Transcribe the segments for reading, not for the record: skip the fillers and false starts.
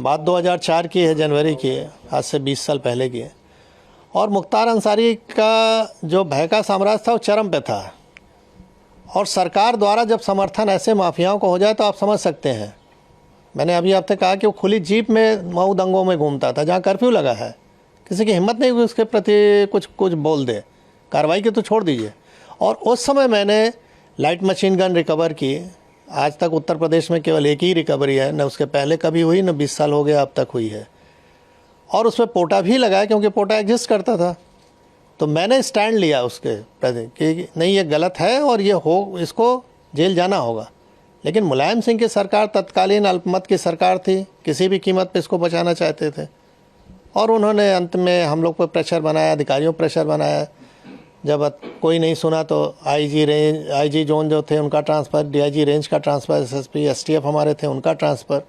बात 2004 की है, जनवरी की है, आज से 20 साल पहले की है। और मुख्तार अंसारी का जो भय का साम्राज्य था वो चरम पे था, और सरकार द्वारा जब समर्थन ऐसे माफियाओं को हो जाए तो आप समझ सकते हैं। मैंने अभी आपसे कहा कि वो खुली जीप में मऊ दंगों में घूमता था, जहाँ कर्फ्यू लगा है, किसी की हिम्मत नहीं हुई उसके प्रति कुछ बोल दे, कार्रवाई की तो छोड़ दीजिए। और उस समय मैंने लाइट मशीन गन रिकवर की। आज तक उत्तर प्रदेश में केवल एक ही रिकवरी है, न उसके पहले कभी हुई, न 20 साल हो गया अब तक हुई है। और उसमें पोटा भी लगाया, क्योंकि पोटा एग्जिस्ट करता था। तो मैंने स्टैंड लिया उसके प्रति कि नहीं, ये गलत है और ये इसको जेल जाना होगा। लेकिन मुलायम सिंह की सरकार तत्कालीन अल्पमत की सरकार थी, किसी भी कीमत पे इसको बचाना चाहते थे, और उन्होंने अंत में हम लोग पर प्रेशर बनाया, अधिकारियों पर प्रेशर बनाया। जब कोई नहीं सुना तो आईजी जोन जो थे उनका ट्रांसफ़र, डीआईजी रेंज का ट्रांसफ़र, एसएसपी एसटीएफ हमारे थे उनका ट्रांसफ़र,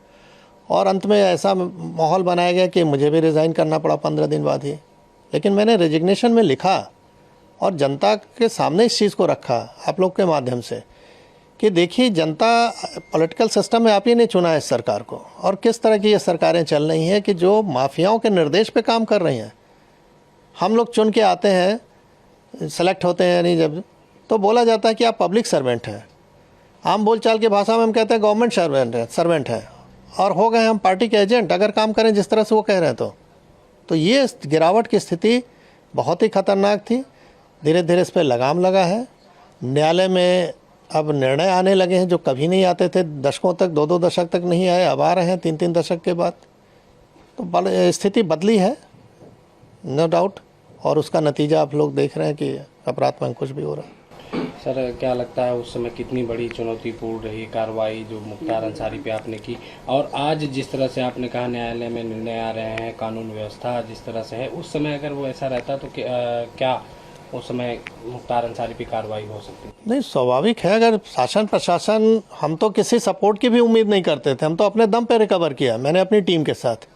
और अंत में ऐसा माहौल बनाया गया कि मुझे भी रिज़ाइन करना पड़ा 15 दिन बाद ही। लेकिन मैंने रेजिग्नेशन में लिखा और जनता के सामने इस चीज़ को रखा आप लोग के माध्यम से कि देखिए, जनता पॉलिटिकल सिस्टम में आप ही ने चुना है इस सरकार को, और किस तरह की ये सरकारें चल रही हैं कि जो माफियाओं के निर्देश पे काम कर रही हैं। हम लोग चुन के आते हैं, सेलेक्ट होते हैं, नहीं जब तो बोला जाता है कि आप पब्लिक सर्वेंट हैं। आम बोलचाल की भाषा में हम कहते हैं गवर्नमेंट सर्वेंट है, और हो गए हम पार्टी के एजेंट अगर काम करें जिस तरह से वो कह रहे हैं। तो ये गिरावट की स्थिति बहुत ही खतरनाक थी। धीरे धीरे इस पर लगाम लगा है। न्यायालय में अब निर्णय आने लगे हैं जो कभी नहीं आते थे, दशकों तक, 2-2 दशक तक नहीं आए, अब आ रहे हैं 3-3 दशक के बाद। तो स्थिति बदली है, नो डाउट, और उसका नतीजा आप लोग देख रहे हैं कि अपराध में अंकुश भी हो रहा है। सर, क्या लगता है उस समय कितनी बड़ी चुनौतीपूर्ण रही कार्रवाई जो मुख्तार अंसारी पे आपने की, और आज जिस तरह से आपने कहा न्यायालय में निर्णय आ रहे हैं, कानून व्यवस्था जिस तरह से है, उस समय अगर वो ऐसा रहता तो क्या उस समय मुख्तार अंसारी पे कार्रवाई हो सकती? नहीं, स्वाभाविक है। अगर शासन प्रशासन, हम तो किसी सपोर्ट की भी उम्मीद नहीं करते थे, हम तो अपने दम पे रिकवर किया, मैंने अपनी टीम के साथ।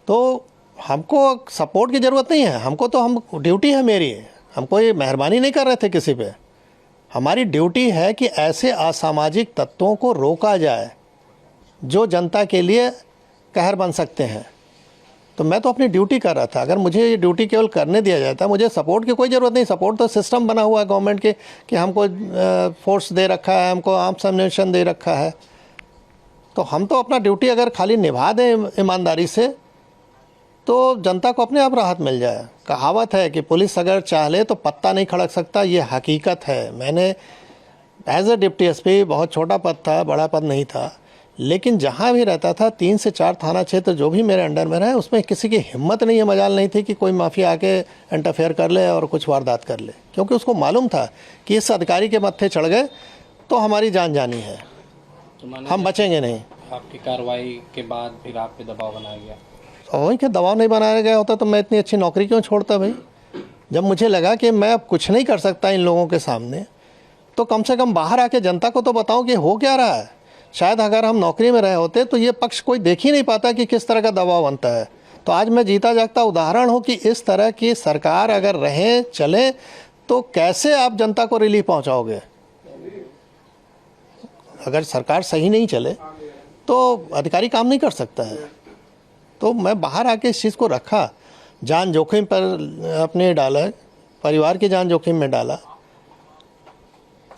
तो हमको सपोर्ट की ज़रूरत नहीं है, हमको तो हम ड्यूटी है मेरी, हम कोई मेहरबानी नहीं कर रहे थे किसी पे। हमारी ड्यूटी है कि ऐसे असामाजिक तत्वों को रोका जाए जो जनता के लिए कहर बन सकते हैं। तो मैं तो अपनी ड्यूटी कर रहा था। अगर मुझे ये ड्यूटी केवल करने दिया जाता, मुझे सपोर्ट की कोई ज़रूरत नहीं। सपोर्ट तो सिस्टम बना हुआ है गवर्नमेंट के कि हमको फोर्स दे रखा है, हमको आर्म्स एम्युनिशन दे रखा है। तो हम तो अपना ड्यूटी अगर खाली निभा दें ईमानदारी से तो जनता को अपने आप राहत मिल जाए। कहावत है कि पुलिस अगर चाह ले तो पत्ता नहीं खड़क सकता, ये हकीकत है। मैंने एज ए डिप्टी एसपी, बहुत छोटा पद था, बड़ा पद नहीं था, लेकिन जहाँ भी रहता था 3 से 4 थाना क्षेत्र जो भी मेरे अंडर में रहे, उसमें किसी की हिम्मत नहीं है, मजाल नहीं थी कि कोई माफिया आके इंटरफेयर कर ले और कुछ वारदात कर ले, क्योंकि उसको मालूम था कि इस अधिकारी के मत्थे चढ़ गए तो हमारी जान जानी है, हम बचेंगे नहीं। आपकी कार्रवाई के बाद फिर आप पे दबाव बनाया गया? वही कि दबाव नहीं बनाया गया होता तो मैं इतनी अच्छी नौकरी क्यों छोड़ता भाई। जब मुझे लगा कि मैं अब कुछ नहीं कर सकता इन लोगों के सामने, तो कम से कम बाहर आके जनता को तो बताऊं कि हो क्या रहा है। शायद अगर हम नौकरी में रहे होते तो ये पक्ष कोई देख ही नहीं पाता कि किस तरह का दबाव बनता है। तो आज मैं जीता जागता उदाहरण हूँ कि इस तरह की सरकार अगर रहे चले तो कैसे आप जनता को रिलीफ पहुँचाओगे। अगर सरकार सही नहीं चले तो अधिकारी काम नहीं कर सकता है। तो मैं बाहर आके इस चीज़ को रखा, जान जोखिम पर अपने डाला, परिवार की जान जोखिम में डाला।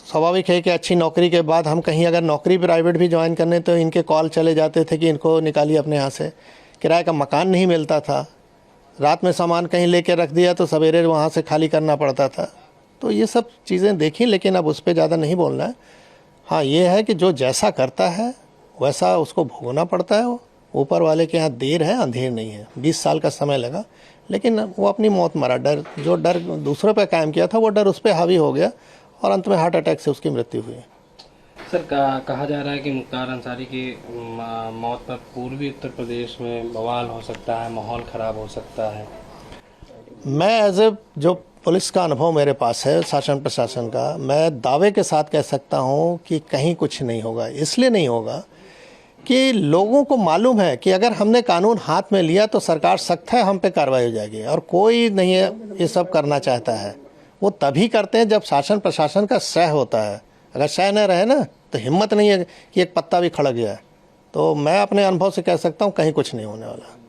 स्वाभाविक है कि अच्छी नौकरी के बाद हम कहीं अगर नौकरी प्राइवेट भी ज्वाइन करने तो इनके कॉल चले जाते थे कि इनको निकालिए अपने यहाँ से। किराए का मकान नहीं मिलता था, रात में सामान कहीं लेके रख दिया तो सवेरे वहाँ से खाली करना पड़ता था। तो ये सब चीज़ें देखी, लेकिन अब उस पर ज़्यादा नहीं बोलना है। हाँ, ये है कि जो जैसा करता है वैसा उसको भोगना पड़ता है। ऊपर वाले के यहाँ देर है अंधेर नहीं है। 20 साल का समय लगा, लेकिन वो अपनी मौत मरा। जो डर दूसरों पे कायम किया था वो डर उस पर हावी हो गया और अंत में हार्ट अटैक से उसकी मृत्यु हुई। सर, कहा जा रहा है कि मुख्तार अंसारी की मौत पर पूर्वी उत्तर प्रदेश में बवाल हो सकता है, माहौल ख़राब हो सकता है। मैं एज ए जो पुलिस का अनुभव मेरे पास है, शासन प्रशासन का, मैं दावे के साथ कह सकता हूँ कि कहीं कुछ नहीं होगा। इसलिए नहीं होगा कि लोगों को मालूम है कि अगर हमने कानून हाथ में लिया तो सरकार सख्त है, हम पे कार्रवाई हो जाएगी। और कोई नहीं है ये सब करना चाहता है। वो तभी करते हैं जब शासन प्रशासन का सह होता है। अगर सह न रहे ना तो हिम्मत नहीं है कि एक पत्ता भी खड़क जाए। तो मैं अपने अनुभव से कह सकता हूँ कहीं कुछ नहीं होने वाला।